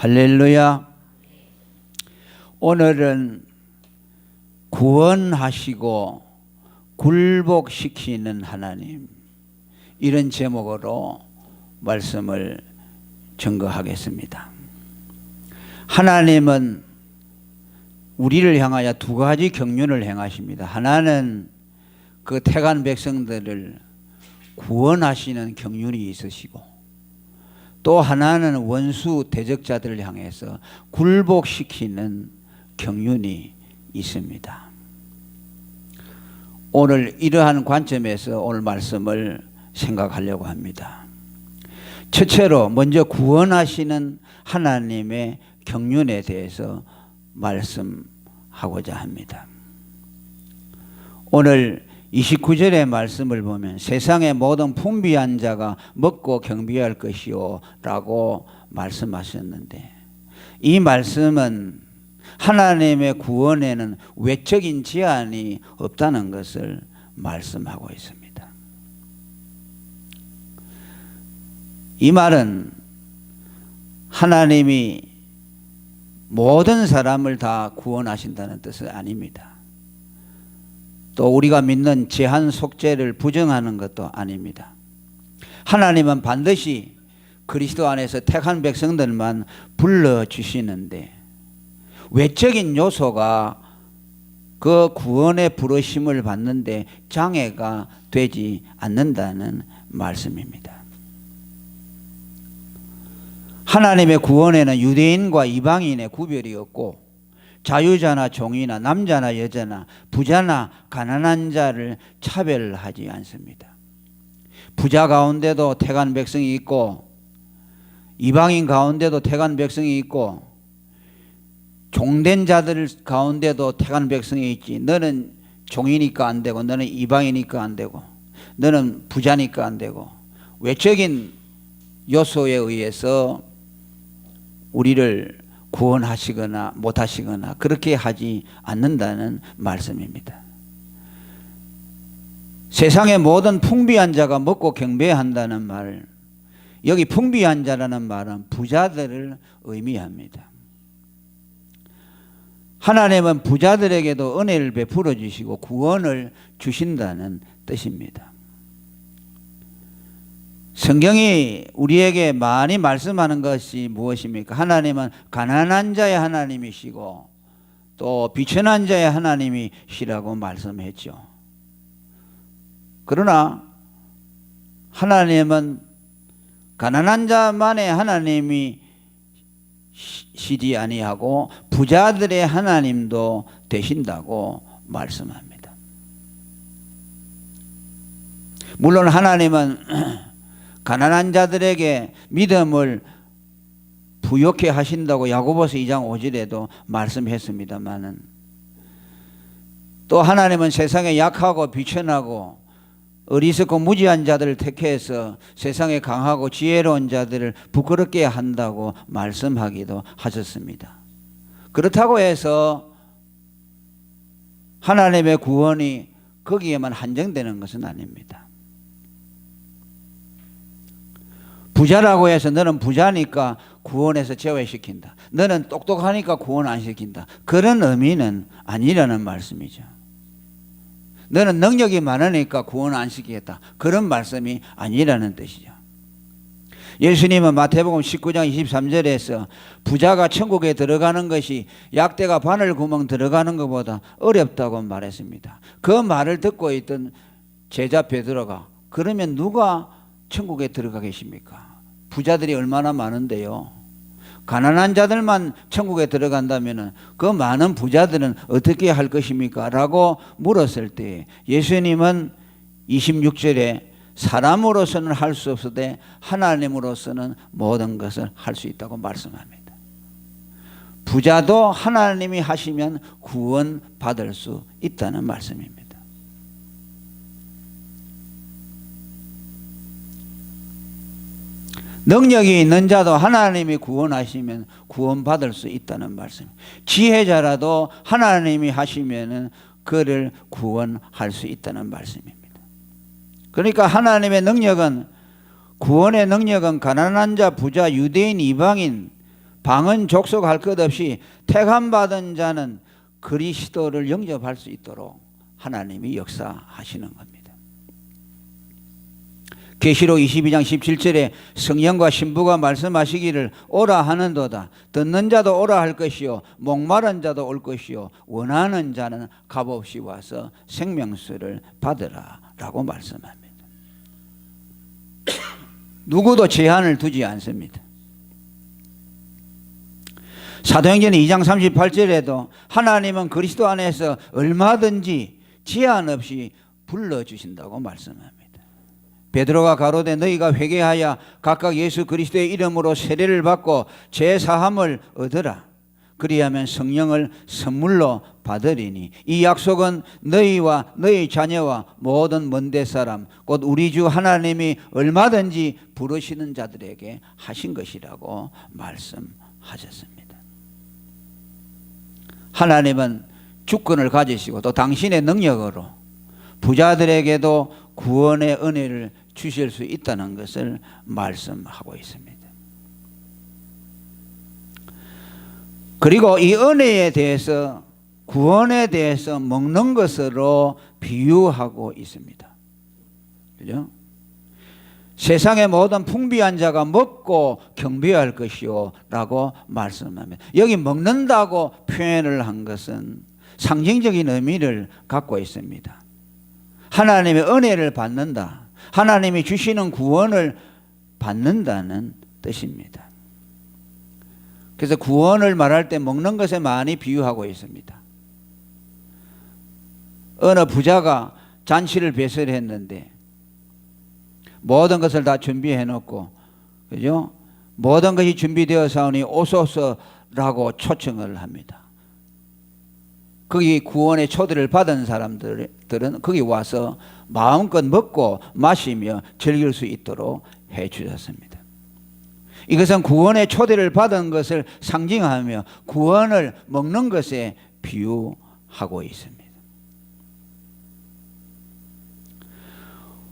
할렐루야. 오늘은 구원하시고 굴복시키는 하나님, 이런 제목으로 말씀을 증거하겠습니다. 하나님은 우리를 향하여 두 가지 경륜을 행하십니다. 하나는 그 택한 백성들을 구원하시는 경륜이 있으시고, 또 하나는 원수 대적자들을 향해서 굴복시키는 경륜이 있습니다. 오늘 이러한 관점에서 오늘 말씀을 생각하려고 합니다. 첫째로 먼저 구원하시는 하나님의 경륜에 대해서 말씀하고자 합니다. 오늘 29절의 말씀을 보면 세상의 모든 풍비한 자가 먹고 경비할 것이요 라고 말씀하셨는데, 이 말씀은 하나님의 구원에는 외적인 제한이 없다는 것을 말씀하고 있습니다. 이 말은 하나님이 모든 사람을 다 구원하신다는 뜻은 아닙니다. 또 우리가 믿는 제한 속죄를 부정하는 것도 아닙니다. 하나님은 반드시 그리스도 안에서 택한 백성들만 불러주시는데, 외적인 요소가 그 구원의 부르심을 받는데 장애가 되지 않는다는 말씀입니다. 하나님의 구원에는 유대인과 이방인의 구별이 없고, 자유자나 종이나 남자나 여자나 부자나 가난한 자를 차별하지 않습니다. 부자 가운데도 택한 백성이 있고, 이방인 가운데도 택한 백성이 있고, 종된 자들 가운데도 택한 백성이 있지. 너는 종이니까 안 되고, 너는 이방이니까 안 되고, 너는 부자니까 안 되고, 외적인 요소에 의해서 우리를 구원하시거나 못하시거나 그렇게 하지 않는다는 말씀입니다. 세상의 모든 풍비한 자가 먹고 경배한다는 말, 여기 풍비한 자라는 말은 부자들을 의미합니다. 하나님은 부자들에게도 은혜를 베풀어 주시고 구원을 주신다는 뜻입니다. 성경이 우리에게 많이 말씀하는 것이 무엇입니까? 하나님은 가난한 자의 하나님이시고 또 비천한 자의 하나님이시라고 말씀했죠. 그러나 하나님은 가난한 자만의 하나님이 시지 아니하고 부자들의 하나님도 되신다고 말씀합니다. 물론 하나님은 가난한 자들에게 믿음을 부욕해 하신다고 야고보서 2장 5절에도 말씀했습니다만은, 또 하나님은 세상에 약하고 비천하고 어리석고 무지한 자들을 택해서 세상에 강하고 지혜로운 자들을 부끄럽게 한다고 말씀하기도 하셨습니다. 그렇다고 해서 하나님의 구원이 거기에만 한정되는 것은 아닙니다. 부자라고 해서 너는 부자니까 구원해서 제외시킨다, 너는 똑똑하니까 구원 안 시킨다, 그런 의미는 아니라는 말씀이죠. 너는 능력이 많으니까 구원 안 시키겠다, 그런 말씀이 아니라는 뜻이죠. 예수님은 마태복음 19장 23절에서 부자가 천국에 들어가는 것이 약대가 바늘구멍 들어가는 것보다 어렵다고 말했습니다. 그 말을 듣고 있던 제자 베드로가, 그러면 누가 천국에 들어가 계십니까? 부자들이 얼마나 많은데요. 가난한 자들만 천국에 들어간다면 그 많은 부자들은 어떻게 할 것입니까? 라고 물었을 때 예수님은 26절에 사람으로서는 할 수 없으되 하나님으로서는 모든 것을 할 수 있다고 말씀합니다. 부자도 하나님이 하시면 구원받을 수 있다는 말씀입니다. 능력이 있는 자도 하나님이 구원하시면 구원받을 수 있다는 말씀. 지혜자라도 하나님이 하시면 그를 구원할 수 있다는 말씀입니다. 그러니까 하나님의 능력은, 구원의 능력은 가난한 자, 부자, 유대인, 이방인, 방은 족속할 것 없이 택함받은 자는 그리스도를 영접할 수 있도록 하나님이 역사하시는 겁니다. 계시록 22장 17절에 성령과 신부가 말씀하시기를 오라 하는도다. 듣는 자도 오라 할 것이요 목마른 자도 올 것이요 원하는 자는 값없이 와서 생명수를 받으라 라고 말씀합니다. 누구도 제한을 두지 않습니다. 사도행전 2장 38절에도 하나님은 그리스도 안에서 얼마든지 제한 없이 불러주신다고 말씀합니다. 베드로가 가로되 너희가 회개하여 각각 예수 그리스도의 이름으로 세례를 받고 죄사함을 얻으라. 그리하면 성령을 선물로 받으리니 이 약속은 너희와 너희 자녀와 모든 먼데 사람 곧 우리 주 하나님이 얼마든지 부르시는 자들에게 하신 것이라고 말씀하셨습니다. 하나님은 주권을 가지시고 또 당신의 능력으로 부자들에게도 구원의 은혜를 주실 수 있다는 것을 말씀하고 있습니다. 그리고 이 은혜에 대해서 구원에 대해서 먹는 것으로 비유하고 있습니다. 그죠? 세상의 모든 풍비한 자가 먹고 경배할 것이요 라고 말씀합니다. 여기 먹는다고 표현을 한 것은 상징적인 의미를 갖고 있습니다. 하나님의 은혜를 받는다. 하나님이 주시는 구원을 받는다는 뜻입니다. 그래서 구원을 말할 때 먹는 것에 많이 비유하고 있습니다. 어느 부자가 잔치를 배설했는데 모든 것을 다 준비해 놓고, 그죠? 모든 것이 준비되어 사오니 오소서라고 초청을 합니다. 거기 구원의 초대를 받은 사람들은 거기 와서 마음껏 먹고 마시며 즐길 수 있도록 해 주셨습니다. 이것은 구원의 초대를 받은 것을 상징하며 구원을 먹는 것에 비유하고 있습니다.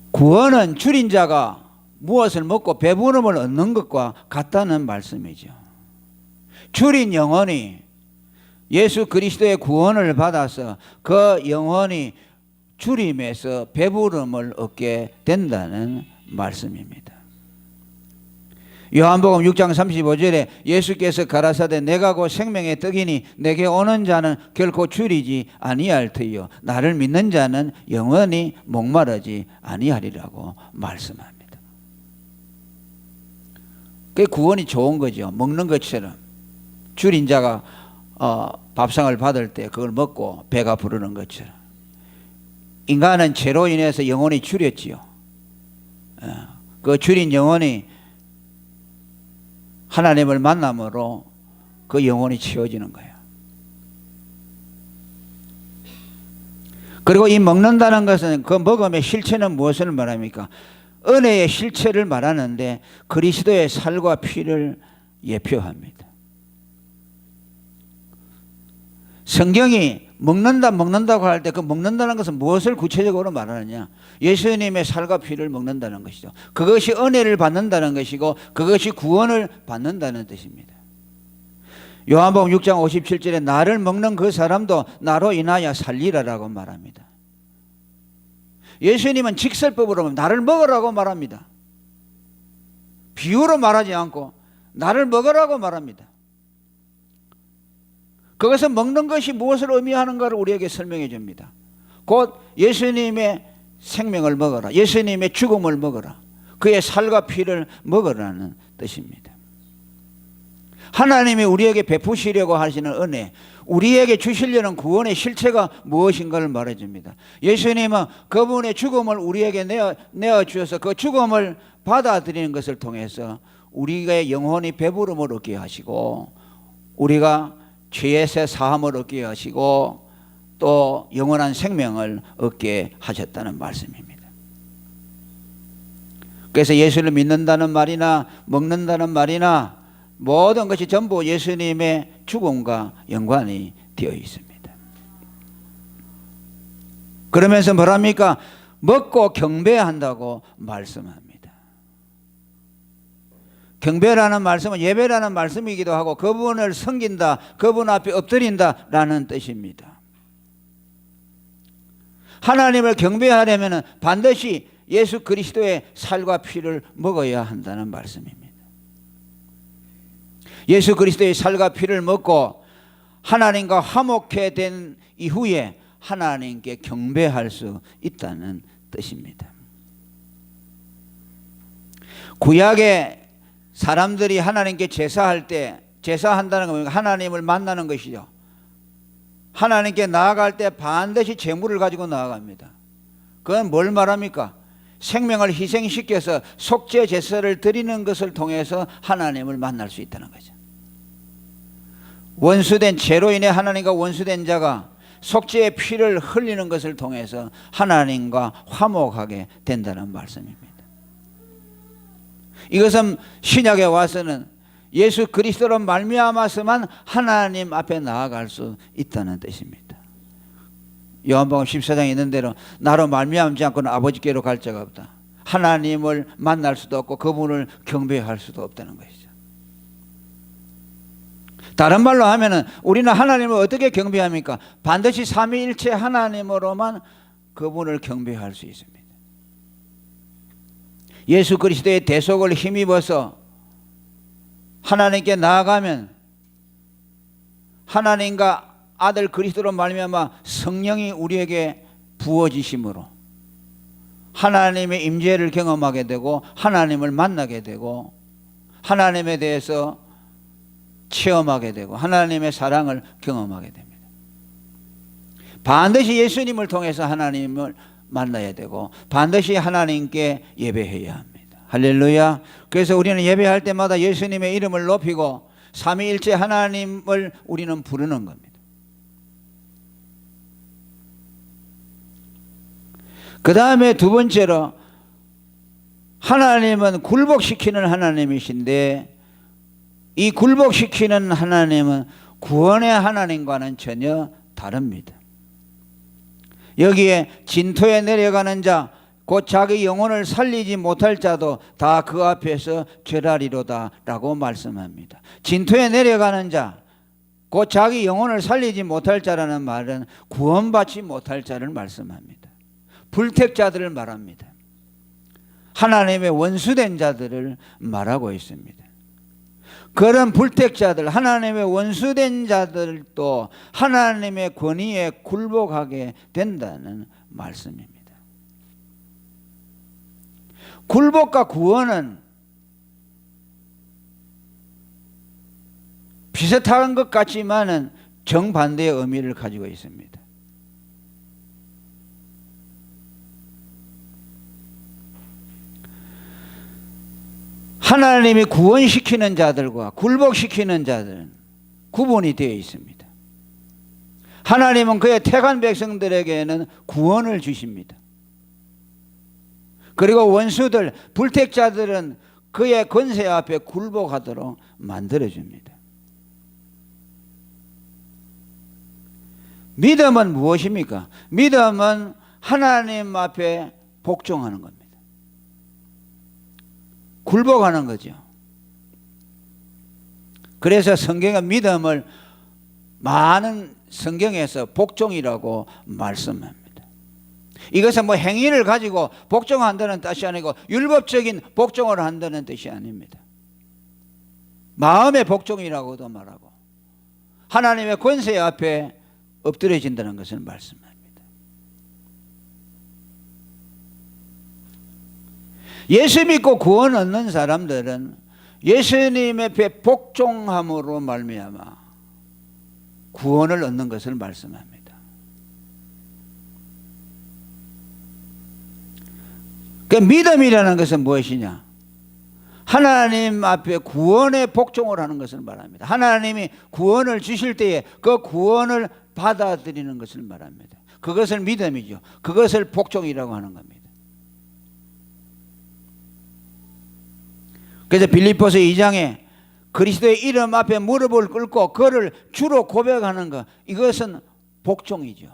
구원은 줄인 자가 무엇을 먹고 배부름을 얻는 것과 같다는 말씀이죠. 줄인 영혼이 예수 그리스도의 구원을 받아서 그 영혼이 줄임에서 배부름을 얻게 된다는 말씀입니다. 요한복음 6장 35절에 예수께서 가라사대 내가 곧 생명의 떡이니 내게 오는 자는 결코 줄이지 아니할 터이요 나를 믿는 자는 영원히 목마르지 아니하리라고 말씀합니다. 그게 구원이 좋은 거죠. 먹는 것처럼 줄인 자가 밥상을 받을 때 그걸 먹고 배가 부르는 것처럼 인간은 죄로 인해서 영혼이 줄였지요. 그 줄인 영혼이 하나님을 만남으로 그 영혼이 채워지는 거예요. 그리고 이 먹는다는 것은 그 먹음의 실체는 무엇을 말합니까? 은혜의 실체를 말하는데 그리스도의 살과 피를 예표합니다. 성경이 먹는다고 할 때 그 먹는다는 것은 무엇을 구체적으로 말하느냐? 예수님의 살과 피를 먹는다는 것이죠. 그것이 은혜를 받는다는 것이고 그것이 구원을 받는다는 뜻입니다. 요한복음 6장 57절에 나를 먹는 그 사람도 나로 인하여 살리라라고 말합니다. 예수님은 직설법으로 나를 먹으라고 말합니다. 비유로 말하지 않고 나를 먹으라고 말합니다. 그것은 먹는 것이 무엇을 의미하는가를 우리에게 설명해 줍니다. 곧 예수님의 생명을 먹어라. 예수님의 죽음을 먹어라. 그의 살과 피를 먹으라는 뜻입니다. 하나님이 우리에게 베푸시려고 하시는 은혜, 우리에게 주시려는 구원의 실체가 무엇인가를 말해줍니다. 예수님은 그분의 죽음을 우리에게 내어주셔서 그 죽음을 받아들이는 것을 통해서 우리의 영혼이 배부름을 얻게 하시고 우리가 죄에서 사함을 얻게 하시고 또 영원한 생명을 얻게 하셨다는 말씀입니다. 그래서 예수를 믿는다는 말이나 먹는다는 말이나 모든 것이 전부 예수님의 죽음과 연관이 되어 있습니다. 그러면서 뭐랍니까? 먹고 경배한다고 말씀합니다. 경배라는 말씀은 예배라는 말씀이기도 하고 그분을 섬긴다, 그분 앞에 엎드린다라는 뜻입니다. 하나님을 경배하려면 반드시 예수 그리스도의 살과 피를 먹어야 한다는 말씀입니다. 예수 그리스도의 살과 피를 먹고 하나님과 화목해 된 이후에 하나님께 경배할 수 있다는 뜻입니다. 구약의 사람들이 하나님께 제사할 때, 제사한다는 건 하나님을 만나는 것이죠. 하나님께 나아갈 때 반드시 제물을 가지고 나아갑니다. 그건 뭘 말합니까? 생명을 희생시켜서 속죄 제사를 드리는 것을 통해서 하나님을 만날 수 있다는 거죠. 원수된 죄로 인해 하나님과 원수된 자가 속죄의 피를 흘리는 것을 통해서 하나님과 화목하게 된다는 말씀입니다. 이것은 신약에 와서는 예수 그리스도로 말미암아서만 하나님 앞에 나아갈 수 있다는 뜻입니다. 요한복음 14장에 있는 대로 나로 말미암지 않고는 아버지께로 갈 자가 없다. 하나님을 만날 수도 없고 그분을 경배할 수도 없다는 것이죠. 다른 말로 하면은 우리는 하나님을 어떻게 경배합니까? 반드시 삼위일체 하나님으로만 그분을 경배할 수 있습니다. 예수 그리스도의 대속을 힘입어서 하나님께 나아가면 하나님과 아들 그리스도로 말미암아 성령이 우리에게 부어지심으로 하나님의 임재를 경험하게 되고 하나님을 만나게 되고 하나님에 대해서 체험하게 되고 하나님의 사랑을 경험하게 됩니다. 반드시 예수님을 통해서 하나님을 만나야 되고 반드시 하나님께 예배해야 합니다. 할렐루야. 그래서 우리는 예배할 때마다 예수님의 이름을 높이고 삼위일체 하나님을 우리는 부르는 겁니다. 그 다음에 두 번째로 하나님은 굴복시키는 하나님이신데 이 굴복시키는 하나님은 구원의 하나님과는 전혀 다릅니다. 여기에 진토에 내려가는 자 곧 자기 영혼을 살리지 못할 자도 다 그 앞에서 절하리로다 라고 말씀합니다. 진토에 내려가는 자 곧 자기 영혼을 살리지 못할 자라는 말은 구원받지 못할 자를 말씀합니다. 불택자들을 말합니다. 하나님의 원수된 자들을 말하고 있습니다. 그런 불택자들, 하나님의 원수된 자들도 하나님의 권위에 굴복하게 된다는 말씀입니다. 굴복과 구원은 비슷한 것 같지만은 정반대의 의미를 가지고 있습니다. 하나님이 구원시키는 자들과 굴복시키는 자들은 구분이 되어 있습니다. 하나님은 그의 택한 백성들에게는 구원을 주십니다. 그리고 원수들, 불택자들은 그의 권세 앞에 굴복하도록 만들어줍니다. 믿음은 무엇입니까? 믿음은 하나님 앞에 복종하는 겁니다. 굴복하는 거죠. 그래서 성경은 믿음을 많은 성경에서 복종이라고 말씀합니다. 이것은 뭐 행위를 가지고 복종한다는 뜻이 아니고 율법적인 복종을 한다는 뜻이 아닙니다. 마음의 복종이라고도 말하고 하나님의 권세 앞에 엎드려진다는 것을 말씀합니다. 예수 믿고 구원 얻는 사람들은 예수님 앞에 복종함으로 말미암아 구원을 얻는 것을 말씀합니다. 그 믿음이라는 것은 무엇이냐? 하나님 앞에 구원에 복종을 하는 것을 말합니다. 하나님이 구원을 주실 때에 그 구원을 받아들이는 것을 말합니다. 그것을 믿음이죠. 그것을 복종이라고 하는 겁니다. 그래서 빌립보서 2장에 그리스도의 이름 앞에 무릎을 꿇고 그를 주로 고백하는 것, 이것은 복종이죠.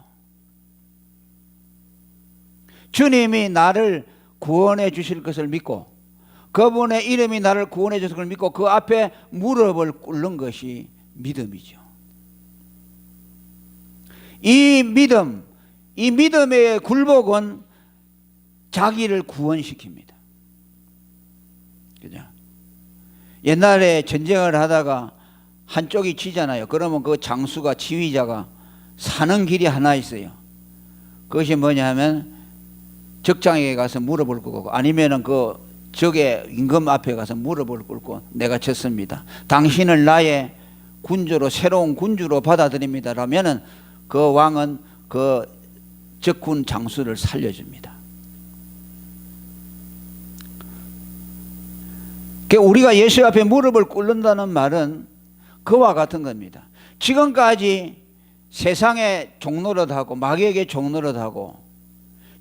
주님이 나를 구원해 주실 것을 믿고 그분의 이름이 나를 구원해 줘서 그걸 믿고 그 앞에 무릎을 꿇는 것이 믿음이죠. 이 믿음의 굴복은 자기를 구원시킵니다. 그죠? 옛날에 전쟁을 하다가 한쪽이 지잖아요. 그러면 그 장수가, 지휘자가 사는 길이 하나 있어요. 그것이 뭐냐 하면 적장에게 가서 무릎을 꿇고, 아니면은 그 적의 임금 앞에 가서 무릎을 꿇고 내가 졌습니다, 당신을 나의 군주로, 새로운 군주로 받아들입니다 라면은 그 왕은 그 적군 장수를 살려줍니다. 우리가 예수 앞에 무릎을 꿇는다는 말은 그와 같은 겁니다. 지금까지 세상의 종노릇하고 마귀에게 종노릇하고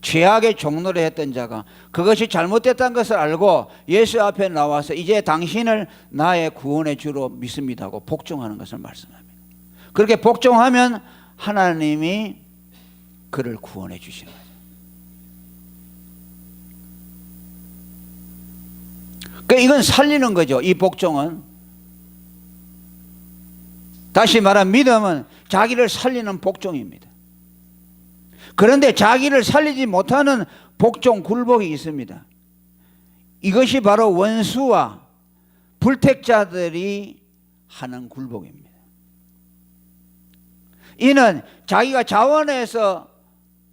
죄악의 종노릇 했던 자가 그것이 잘못됐다는 것을 알고 예수 앞에 나와서 이제 당신을 나의 구원의 주로 믿습니다 하고 복종하는 것을 말씀합니다. 그렇게 복종하면 하나님이 그를 구원해 주시는 거예요. 이건 살리는 거죠. 이 복종은. 다시 말하면 믿음은 자기를 살리는 복종입니다. 그런데 자기를 살리지 못하는 복종, 굴복이 있습니다. 이것이 바로 원수와 불택자들이 하는 굴복입니다. 이는 자기가 자원해서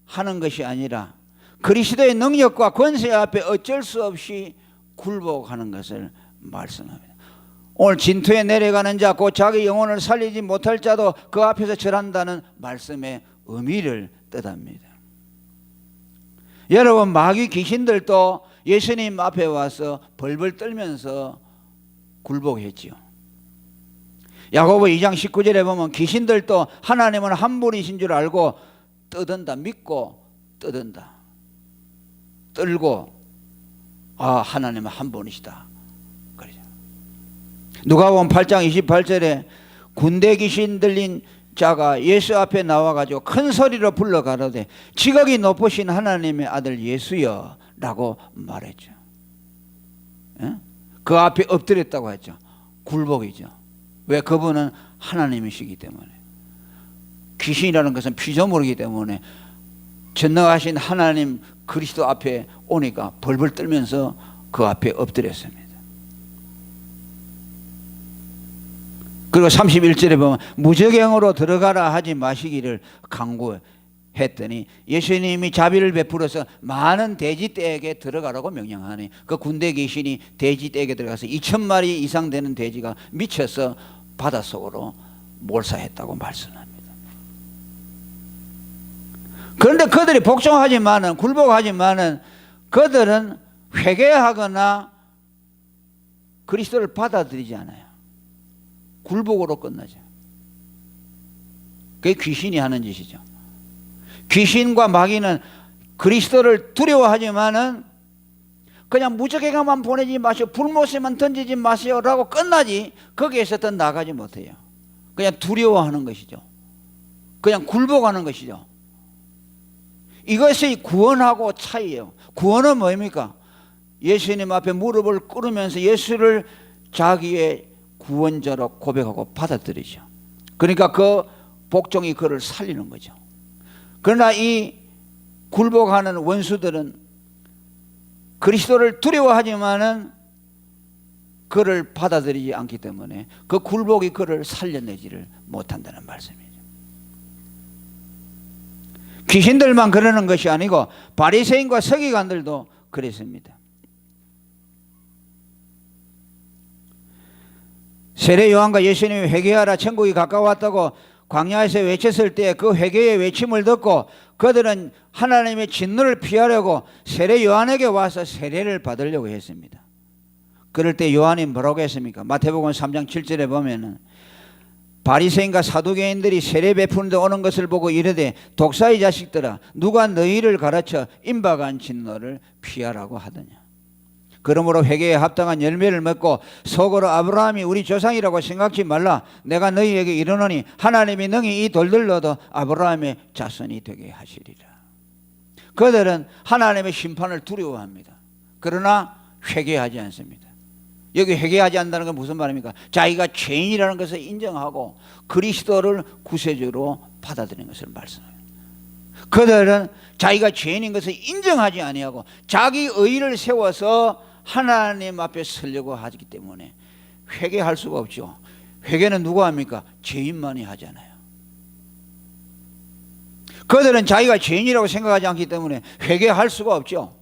하는 것이 아니라 그리스도의 능력과 권세 앞에 어쩔 수 없이 굴복하는 것을 말씀합니다. 오늘 진토에 내려가는 자, 곧 자기 영혼을 살리지 못할 자도 그 앞에서 절한다는 말씀의 의미를 뜻합니다. 여러분, 마귀 귀신들도 예수님 앞에 와서 벌벌 떨면서 굴복했지요. 야고보 2장 19절에 보면 귀신들도 하나님은 한 분이신 줄 알고 떠든다, 믿고 떠든다, 떨고 하나님은 한 분이시다 그러죠. 누가복음 8장 28절에 군대 귀신 들린 자가 예수 앞에 나와가지고 큰 소리로 불러 가로되 지극히 높으신 하나님의 아들 예수여 라고 말했죠. 그 앞에 엎드렸다고 했죠. 굴복이죠. 왜? 그분은 하나님이시기 때문에. 귀신이라는 것은 피조물이기 때문에 전능하신 하나님 그리스도 앞에 오니까 벌벌 떨면서 그 앞에 엎드렸습니다. 그리고 31절에 보면 무저갱으로 들어가라 하지 마시기를 강구했더니 예수님이 자비를 베풀어서 많은 돼지떼에게 들어가라고 명령하니 그 군대 귀신이 돼지떼에게 들어가서 2,000마리 이상 되는 돼지가 미쳐서 바닷속으로 몰사했다고 말씀합니다. 그런데 그들이 복종하지만은, 굴복하지만은 그들은 회개하거나 그리스도를 받아들이지 않아요. 굴복으로 끝나죠. 그게 귀신이 하는 짓이죠. 귀신과 마귀는 그리스도를 두려워하지만은 그냥 무적행만 보내지 마시오, 불못에만 던지지 마시오 라고 끝나지 거기에서 더 나가지 못해요. 그냥 두려워하는 것이죠. 그냥 굴복하는 것이죠. 이것이 구원하고 차이예요. 구원은 뭡니까? 예수님 앞에 무릎을 꿇으면서 예수를 자기의 구원자로 고백하고 받아들이죠. 그러니까 그 복종이 그를 살리는 거죠. 그러나 이 굴복하는 원수들은 그리스도를 두려워하지만은 그를 받아들이지 않기 때문에 그 굴복이 그를 살려내지를 못한다는 말씀이죠. 귀신들만 그러는 것이 아니고 바리새인과 서기관들도 그랬습니다. 세례 요한과 예수님이 회개하라 천국이 가까웠다고 광야에서 외쳤을 때 그 회개의 외침을 듣고 그들은 하나님의 진노를 피하려고 세례 요한에게 와서 세례를 받으려고 했습니다. 그럴 때 요한이 뭐라고 했습니까? 마태복음 3장 7절에 보면은 바리새인과 사두개인들이 세례 베푸는 데 오는 것을 보고 이르되 독사의 자식들아 누가 너희를 가르쳐 임박한 진노를 피하라고 하더냐. 그러므로 회개에 합당한 열매를 맺고 속으로 아브라함이 우리 조상이라고 생각지 말라. 내가 너희에게 이르노니 하나님이 능히 이 돌들로도 아브라함의 자손이 되게 하시리라. 그들은 하나님의 심판을 두려워합니다. 그러나 회개하지 않습니다. 여기 회개하지 않는다는 건 무슨 말입니까? 자기가 죄인이라는 것을 인정하고 그리스도를 구세주로 받아들이는 것을 말씀합니다. 그들은 자기가 죄인인 것을 인정하지 아니하고 자기 의의를 세워서 하나님 앞에 서려고 하기 때문에 회개할 수가 없죠. 회개는 누가 합니까? 죄인만이 하잖아요. 그들은 자기가 죄인이라고 생각하지 않기 때문에 회개할 수가 없죠.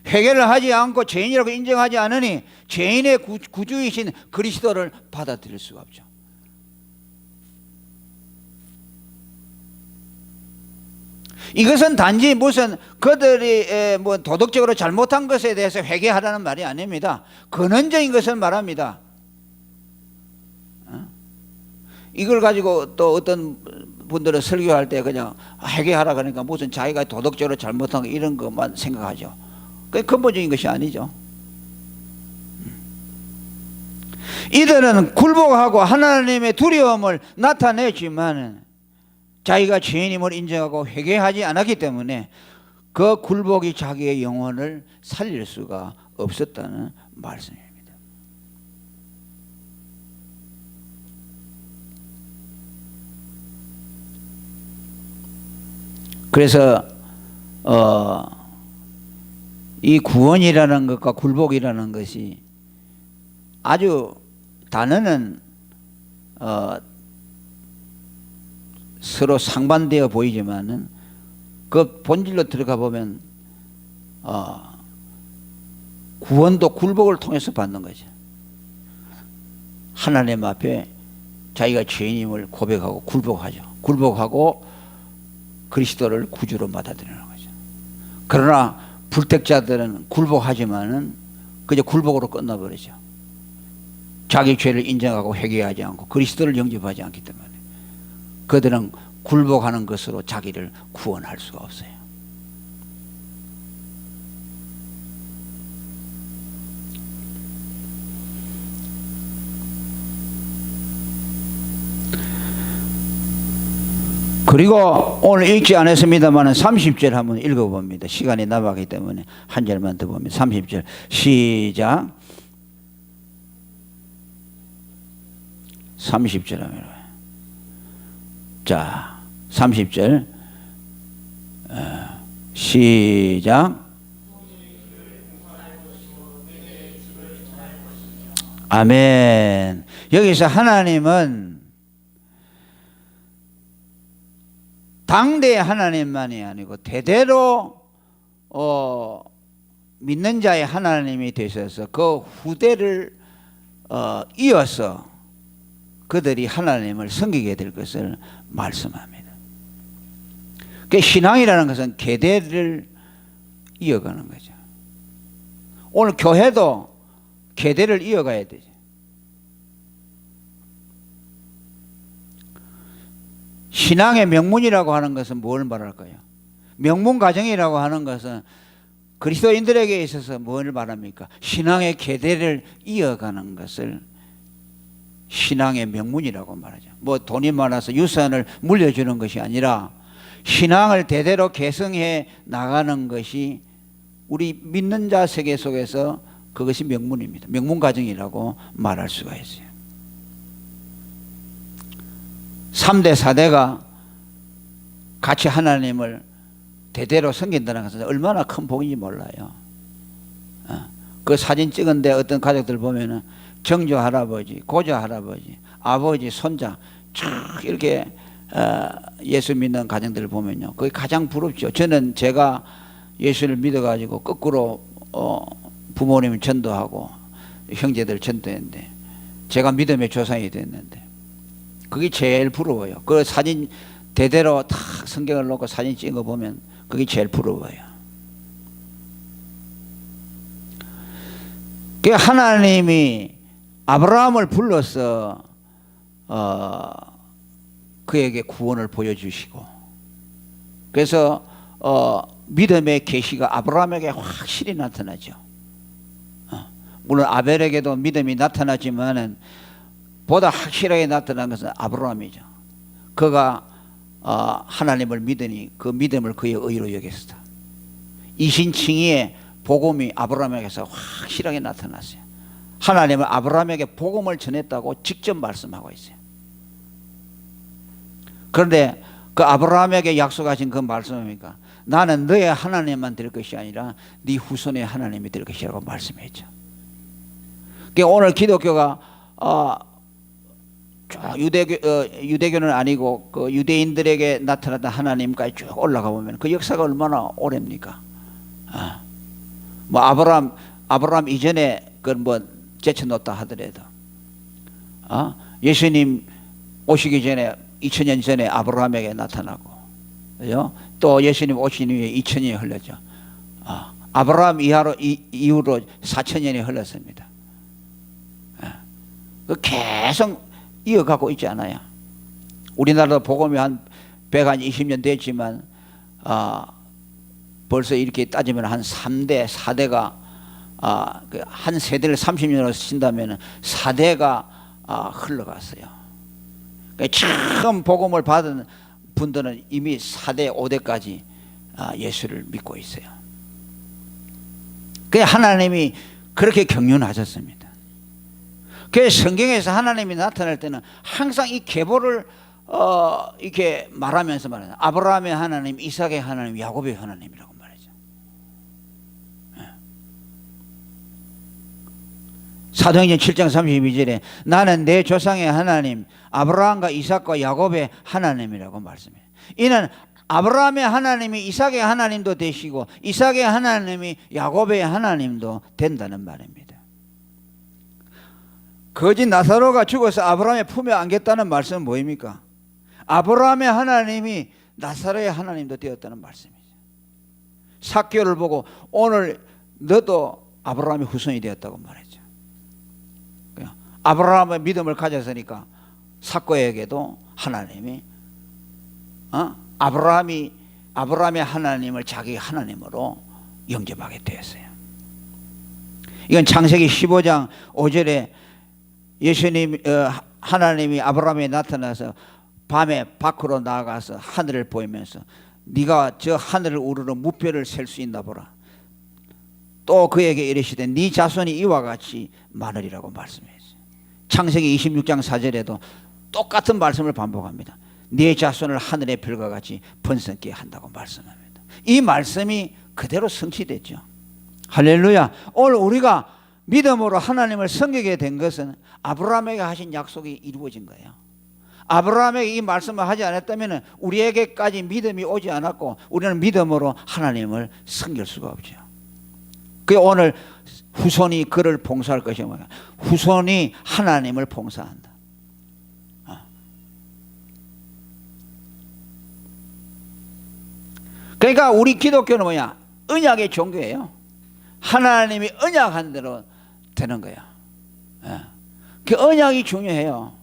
회개를 하지 않고 죄인이라고 인정하지 않으니 죄인의 구주이신 그리스도를 받아들일 수가 없죠. 이것은 단지 무슨 그들이 뭐 도덕적으로 잘못한 것에 대해서 회개하라는 말이 아닙니다. 근원적인 것을 말합니다. 이걸 가지고 또 어떤 분들은 설교할 때 그냥 회개하라 그러니까 무슨 자기가 도덕적으로 잘못한 거 이런 것만 생각하죠. 그게 근본적인 것이 아니죠. 이들은 굴복하고 하나님의 두려움을 나타내지만 자기가 죄인임을 인정하고 회개하지 않았기 때문에 그 굴복이 자기의 영혼을 살릴 수가 없었다는 말씀입니다. 그래서 이 구원이라는 것과 굴복이라는 것이 아주 단어는 서로 상반되어 보이지만은 그 본질로 들어가 보면 구원도 굴복을 통해서 받는 거죠. 하나님 앞에 자기가 죄인임을 고백하고 굴복하죠. 굴복하고 그리스도를 구주로 받아들이는 거죠. 그러나 불택자들은 굴복하지만은 그저 굴복으로 끝나버리죠. 자기 죄를 인정하고 회개하지 않고 그리스도를 영접하지 않기 때문에 그들은 굴복하는 것으로 자기를 구원할 수가 없어요. 그리고 오늘 읽지 않았습니다만 30절 한번 읽어봅니다. 시간이 남았기 때문에 한 절만 더 봅니다. 30절 시작. 30절 하면 자 30절 시작. 아멘. 여기서 하나님은 당대의 하나님만이 아니고 대대로 믿는 자의 하나님이 되셔서 그 후대를 이어서 그들이 하나님을 섬기게 될 것을 말씀합니다. 그 신앙이라는 것은 계대를 이어가는 거죠. 오늘 교회도 계대를 이어가야 되죠. 신앙의 명문이라고 하는 것은 뭘 말할까요? 명문 가정이라고 하는 것은 그리스도인들에게 있어서 뭘 말합니까? 신앙의 계대를 이어가는 것을 신앙의 명문이라고 말하죠. 뭐 돈이 많아서 유산을 물려주는 것이 아니라 신앙을 대대로 계승해 나가는 것이 우리 믿는 자 세계 속에서 그것이 명문입니다. 명문 가정이라고 말할 수가 있어요. 3대 4대가 같이 하나님을 대대로 섬긴다는 것은 얼마나 큰 복인지 몰라요. 그 사진 찍은데 어떤 가족들 보면은 정조 할아버지, 고조 할아버지, 아버지, 손자 쭉 이렇게 예수 믿는 가정들을 보면요, 그게 가장 부럽죠. 저는 제가 예수를 믿어가지고 거꾸로 부모님을 전도하고 형제들 전도했는데 제가 믿음의 조상이 됐는데 그게 제일 부러워요. 그 사진 대대로 다 성경을 놓고 사진 찍어 보면 그게 제일 부러워요. 그 하나님이 아브라함을 불러서 그에게 구원을 보여주시고 그래서 믿음의 계시가 아브라함에게 확실히 나타나죠. 물론 아벨에게도 믿음이 나타나지만은 보다 확실하게 나타난 것은 아브라함이죠. 그가 하나님을 믿으니 그 믿음을 그의 의로 여겼다. 이신칭의의 복음이 아브라함에게서 확실하게 나타났어요. 하나님은 아브라함에게 복음을 전했다고 직접 말씀하고 있어요. 그런데 그 아브라함에게 약속하신 그 말씀입니까? 나는 너의 하나님만 될 것이 아니라 네 후손의 하나님이 될 것이라고 말씀했죠. 그러니까 오늘 기독교가 유대교는 아니고 그 유대인들에게 나타났던 하나님까지 쭉 올라가 보면 그 역사가 얼마나 오래입니까? 뭐 아브라함 이전에 그걸 뭐 제쳐놓다 하더라도 예수님 오시기 전에 2000년 전에 아브라함에게 나타나고, 그죠? 또 예수님 오신 후에 2000년이 흘렀죠. 아브라함 이후로 4000년이 흘렀습니다. 계속 이어가고 있지 않아요? 우리나라도 복음이 한 120년 됐지만 벌써 이렇게 따지면 한 3대, 4대가 한 세대를 30년으로 친다면 4대가 흘러갔어요. 처음 복음을 받은 분들은 이미 4대, 5대까지 예수를 믿고 있어요. 그래서 하나님이 그렇게 경륜하셨습니다. 그래서 성경에서 하나님이 나타날 때는 항상 이 계보를 이렇게 말하면서 말해요. 아브라함의 하나님, 이삭의 하나님, 야곱의 하나님이라고 말하죠. 사도행전 7장 32절에 나는 내 조상의 하나님 아브라함과 이삭과 야곱의 하나님이라고 말씀해요. 이는 아브라함의 하나님이 이삭의 하나님도 되시고 이삭의 하나님이 야곱의 하나님도 된다는 말입니다. 거짓 나사로가 죽어서 아브라함의 품에 안겼다는 말씀은 뭐입니까? 아브라함의 하나님이 나사로의 하나님도 되었다는 말씀이죠. 삭개오를 보고 오늘 너도 아브라함의 후손이 되었다고 말했죠. 아브라함의 믿음을 가졌으니까 삭개오에게도 하나님이 아브라함의 하나님을 자기 하나님으로 영접하게 되었어요. 이건 창세기 15장 5절에 예수님 하나님이 아브라함에 나타나서 밤에 밖으로 나가서 하늘을 보이면서 네가 저 하늘을 우러러 무뼈를 셀 수 있나 보라. 또 그에게 이르시되 네 자손이 이와 같이 많으리라고 말씀했어요. 창세기 26장 4절에도 똑같은 말씀을 반복합니다. 네 자손을 하늘의 별과 같이 번성케 한다고 말씀합니다. 이 말씀이 그대로 성취됐죠. 할렐루야. 오늘 우리가 믿음으로 하나님을 섬기게 된 것은 아브라함에게 하신 약속이 이루어진 거예요. 아브라함에게 이 말씀을 하지 않았다면 우리에게까지 믿음이 오지 않았고 우리는 믿음으로 하나님을 섬길 수가 없죠. 그래서 오늘 후손이 그를 봉사할 것이 뭐냐? 후손이 하나님을 봉사한다. 그러니까 우리 기독교는 뭐냐? 언약의 종교예요. 하나님이 언약한 대로 되는 거야. 그 언약이 중요해요.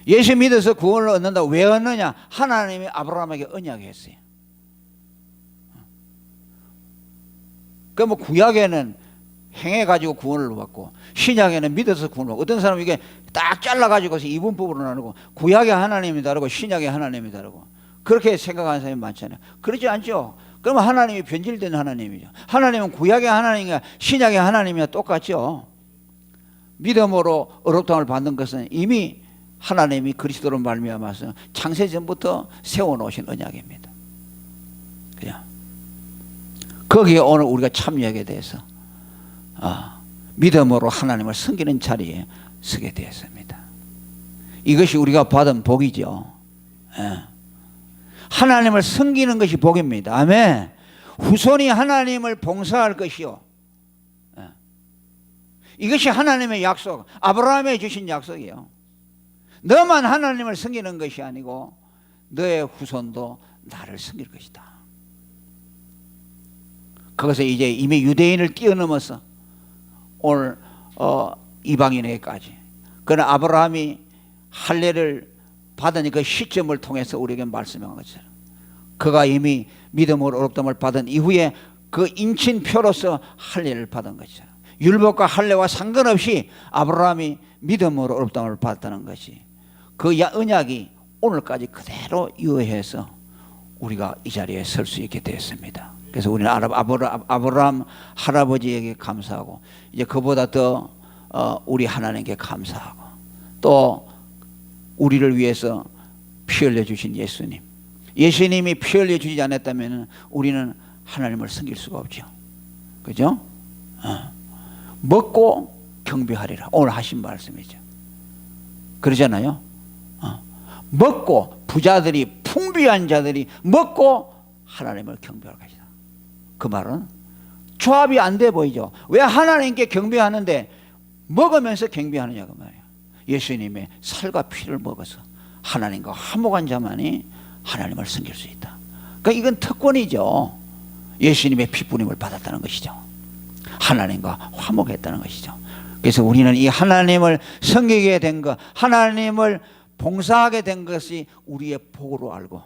예수 믿어서 구원을 얻는다. 왜 얻느냐? 하나님이 아브라함에게 언약했어요. 그 뭐 구약에는 행해가지고 구원을 받고 신약에는 믿어서 구원을 받고 어떤 사람은 이게 딱 잘라가지고서 이분법으로 나누고 구약의 하나님이 다르고 신약의 하나님이 다르고 그렇게 생각하는 사람이 많잖아요. 그렇지 않죠. 그러면 하나님이 변질된 하나님이죠. 하나님은 구약의 하나님과 신약의 하나님이랑 똑같죠. 믿음으로 어렵다함을 받는 것은 이미 하나님이 그리스도로 말미암아서 창세전부터 세워놓으신 언약입니다. 그냥 거기에 오늘 우리가 참여하게 돼서 믿음으로 하나님을 섬기는 자리에 서게 되었습니다. 이것이 우리가 받은 복이죠. 하나님을 섬기는 것이 복입니다. 아멘. 후손이 하나님을 봉사할 것이요. 이것이 하나님의 약속, 아브라함에 주신 약속이에요. 너만 하나님을 섬기는 것이 아니고 너의 후손도 나를 섬길 것이다. 그것을 이제 이미 유대인을 뛰어넘어서 오늘 이방인에게까지. 그러나 아브라함이 할례를 받은 그 시점을 통해서 우리에게 말씀한 것처럼 그가 이미 믿음으로 어렵다함을 받은 이후에 그 인친표로서 할례를 받은 것처럼 율법과 할례와 상관없이 아브라함이 믿음으로 어렵다함을 받았다는 것이 그 언약이 오늘까지 그대로 유효해서 우리가 이 자리에 설 수 있게 되었습니다. 그래서 우리는 아브라함 할아버지에게 감사하고 이제 그보다 더 우리 하나님께 감사하고 또 우리를 위해서 피 흘려 주신 예수님이 피 흘려 주지 않았다면 우리는 하나님을 섬길 수가 없죠. 그죠? 먹고 경배하리라 오늘 하신 말씀이죠. 그러잖아요. 먹고 부자들이 풍부한 자들이 먹고 하나님을 경배할 것이다. 그 말은 조합이 안 돼 보이죠. 왜 하나님께 경배하는데 먹으면서 경배하느냐 그 말이에요. 예수님의 살과 피를 먹어서 하나님과 화목한 자만이 하나님을 섬길 수 있다. 그러니까 이건 특권이죠. 예수님의 피뿌림을 받았다는 것이죠. 하나님과 화목했다는 것이죠. 그래서 우리는 이 하나님을 섬기게 된 것, 하나님을 봉사하게 된 것이 우리의 복으로 알고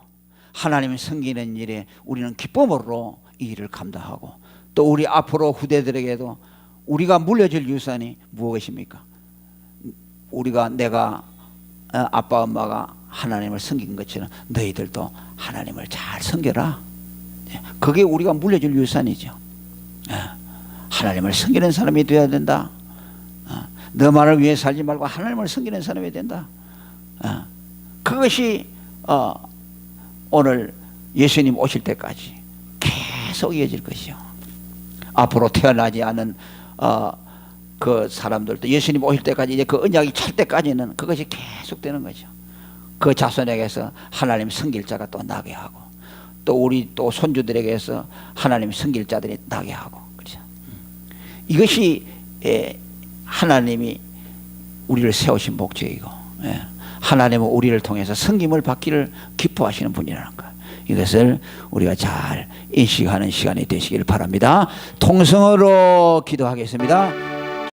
하나님을 섬기는 일에 우리는 기쁨으로 이 일을 감당하고 또 우리 앞으로 후대들에게도 우리가 물려줄 유산이 무엇입니까? 내가 아빠 엄마가 하나님을 섬긴 것처럼 너희들도 하나님을 잘 섬겨라. 그게 우리가 물려줄 유산이죠. 하나님을 섬기는 사람이 되어야 된다. 너만을 위해 살지 말고 하나님을 섬기는 사람이 된다. 그것이 오늘 예수님 오실 때까지 계속 이어질 것이요. 앞으로 태어나지 않은 그 사람들도 예수님 오실 때까지 이제 그 언약이 찰 때까지는 그것이 계속되는 거죠. 그 자손에게서 하나님 섬길 자가 또 나게 하고 또 우리 또 손주들에게서 하나님 섬길 자들이 나게 하고 그렇죠. 이것이 하나님이 우리를 세우신 목적이고 하나님은 우리를 통해서 섬김을 받기를 기뻐하시는 분이라는 것, 이것을 우리가 잘 인식하는 시간이 되시길 바랍니다. 통성으로 기도하겠습니다.